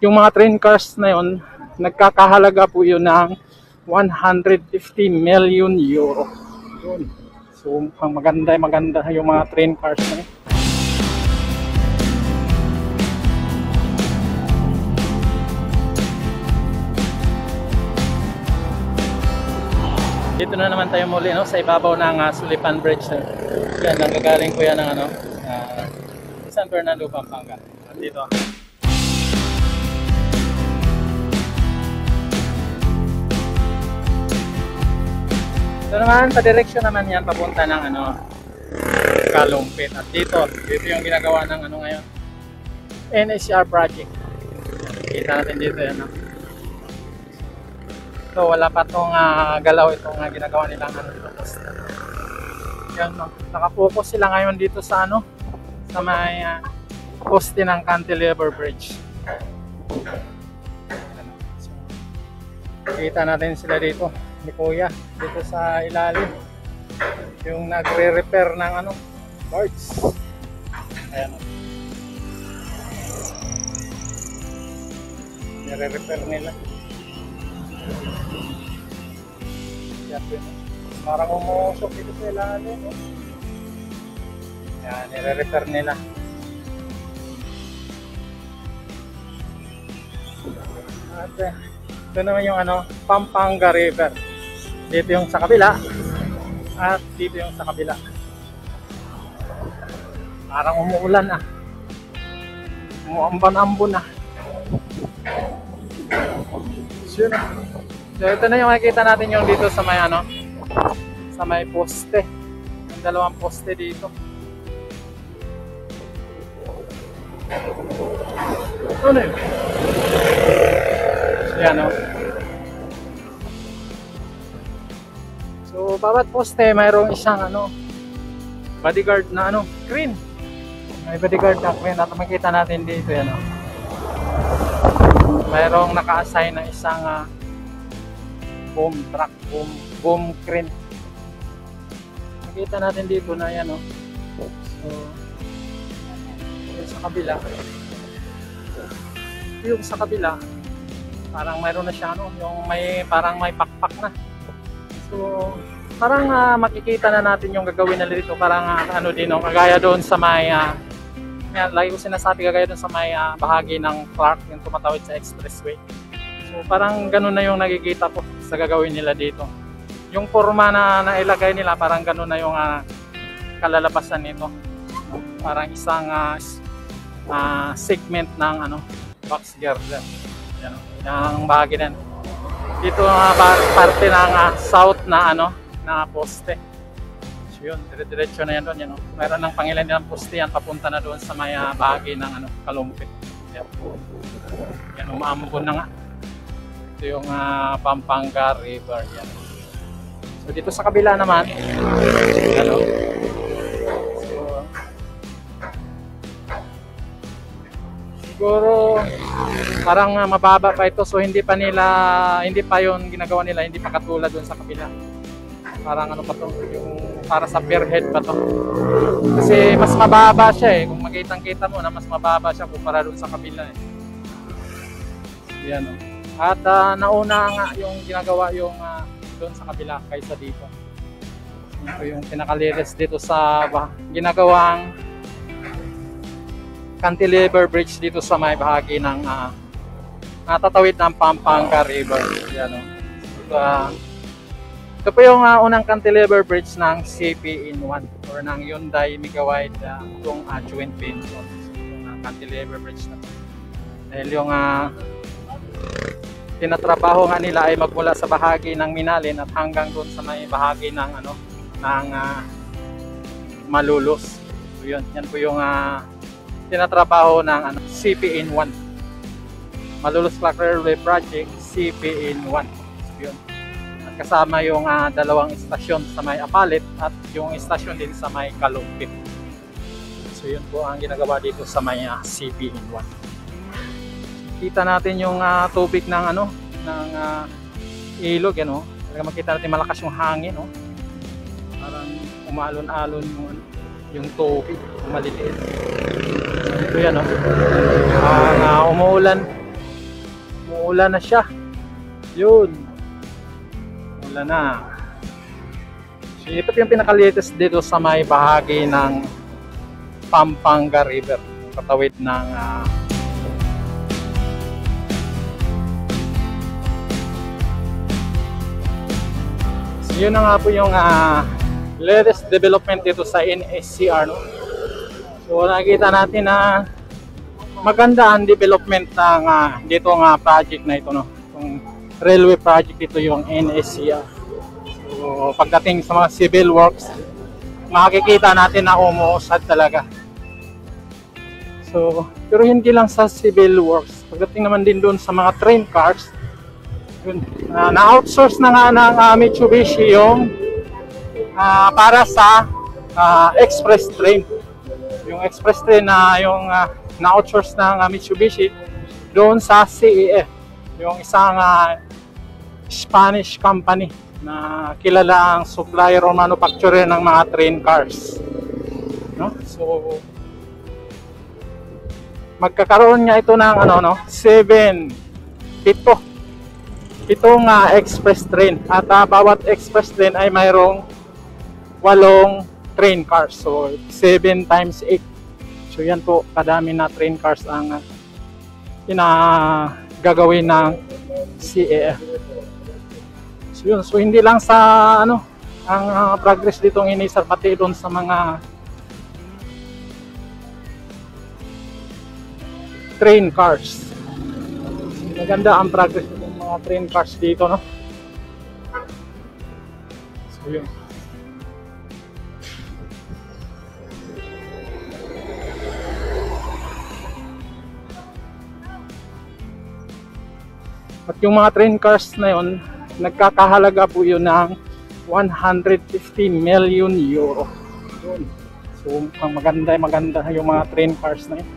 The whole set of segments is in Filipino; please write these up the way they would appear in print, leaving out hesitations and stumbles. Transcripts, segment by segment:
yung mga train cars na yon, nagkakahalaga po yun ng 150 million euro. Yun. So maganda yung mga train cars na yun. Dito na naman tayo muli, no, sa ibabaw ng Sulipan Bridge. Yan, nanggagaling ko yan ng San Fernando, Pampanga. Dito. Ito naman, pa-direksyon naman yan papunta ng Kalumpit. At dito yung ginagawa ng ngayon, NHR project. Kita natin dito yan. So wala pa tong galaw itong ginagawa nilang yan, nakapokus sila ngayon dito sa sa may poste ng Cantilever Bridge. Kita natin sila dito ni Kuya dito sa ilalim, yung nagre-repair ng boards. Ayan, nire-repair nila. Parang umusok dito sa ilalim. Yan, nire-repair nila. At ito naman yung Pampanga River. Dito yung sa kabila. At dito yung sa kabila. Parang umuulan umuambon-ambon Sure. So ito na yung makikita natin yung dito sa may sa may poste. Yung dalawang poste dito. Ano yun? Yan So bawat poste mayroong isang bodyguard na crane. May bodyguard na crane at makita natin dito yan mayroong naka-assign na isang boom truck, boom crane. Nakita natin dito na yan So yung sa kabila, parang mayroon na siya yung parang may pakpak na. So parang makikita na natin yung gagawin nila dito. Parang kagaya doon sa may lagi ko sinasabi, kagaya doon sa may bahagi ng Clark, yung tumatawid sa expressway. So parang ganun na yung nakikita ko sa gagawin nila dito. Yung forma na nailagay nila, parang ganun na yung kalalabasan nito. Parang isang segment ng box girder. Yan, yung bahagi na dito parte ng south na na poste. So yun, dire-diretso na yan doon. Yan, mayroon ng pangilan ng poste yan papunta na doon sa may bahagi ng Kalumpit. Yan. Yan, umaambon na nga. Ito yung Pampanga River. Yan. So dito sa kabila naman, siguro parang mababa pa ito, so hindi pa yung ginagawa nila, hindi pa katulad doon sa kabila. Parang pa to, yung para sa pierhead pa to. Kasi mas mababa siya kung makitang-kita mo na mas mababa siya kumpara doon sa kabila Yan At nauna nga yung ginagawa yung doon sa kabila kaysa dito. Ito yung pinakalinis dito sa ginagawang Cantilever Bridge dito sa may bahagi ng natatawid ng Pampanga River. Yan ito po yung unang Cantilever Bridge ng CP-in-1 or ng Hyundai Megawide itong joint venture. Yung Cantilever Bridge na dahil yung tinatrabaho nga nila ay magmula sa bahagi ng Minalin at hanggang doon sa may bahagi ng ng Malolos. So yan po yung tinatrabaho ng CP-in-1. Malolos Clark Railway Project, CP-in-1. So yun. At kasama yung dalawang istasyon sa may Apalit at yung istasyon din sa may Kalumpit. So yun po ang ginagawa dito sa may CP-in-1. Kita natin yung tubig ng ng ilog Talaga makita natin malakas yung hangin Parang umalon-alon yung tubig, maliliit. Ito yan umuulan. umuulan na siya. Yun. Umuulan na. So, ito yung pinaka-latest dito sa may bahagi ng Pampanga River. Katawid ng so, yun na nga po yung latest development dito sa NSCR, no? So nakikita natin na maganda ang development ng dito nga project na ito, no? Yung railway project ito yung NSCR. So pagdating sa mga civil works, makikita natin na umuusad talaga. So pero hindi lang sa civil works, pagdating naman din doon sa mga train cars, na-outsource na nga ng Mitsubishi yung para sa express train. Yung express train na yung na-outsource ng Mitsubishi doon sa CEF, yung isang Spanish company na kilala ang supplier o manufacturer ng mga train cars, no? So magkakaroon nga ito ng pitong express train, at bawat express train ay mayroong 8 train cars, so 7 times 8. So yan po kadami na train cars ang gagawin ng CEF. So yun, so hindi lang sa ang progress ditong inisar, pati doon sa mga train cars. Maganda ang progress ng mga train cars dito, no? So yun. At yung mga train cars na yun, nagkakahalaga po yun ng 150 million euro. Yun. So maganda yung mga train cars na yun.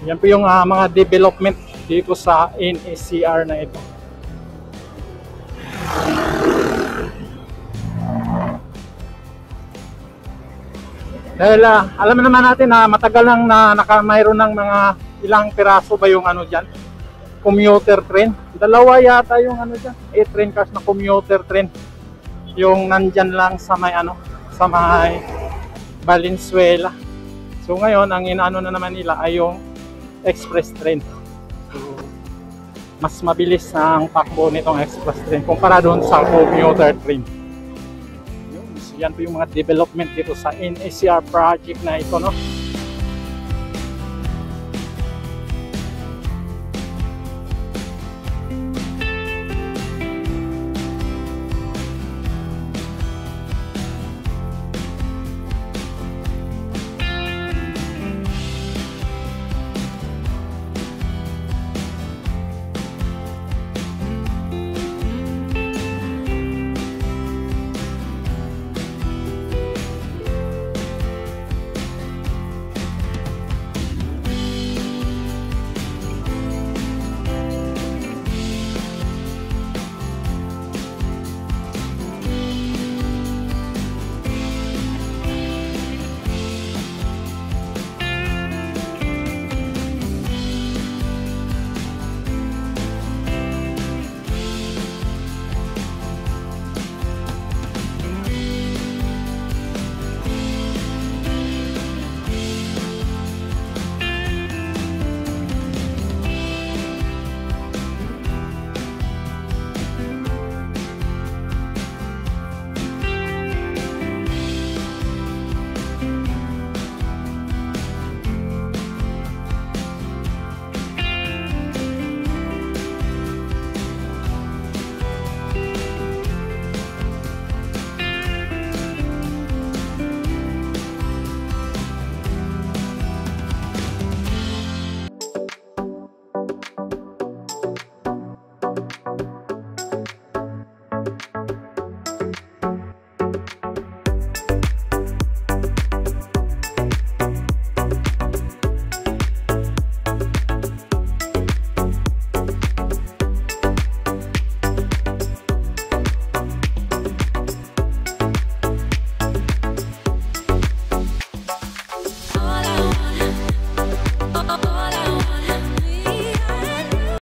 Yan po yung mga development dito sa NSCR na ito. Dahil alam naman natin na matagal lang na mayroon ng mga ilang piraso ba yung dyan, commuter train. Dalawa yata yung dyan, 8 train cars na commuter train. Yung nandyan lang sa may sa may Valenzuela. So ngayon ang inaano na naman nila ay yung express train. So, mas mabilis ang takbo nitong express train kumpara doon sa commuter train. So, yan po yung mga development dito sa NSCR project na ito, no?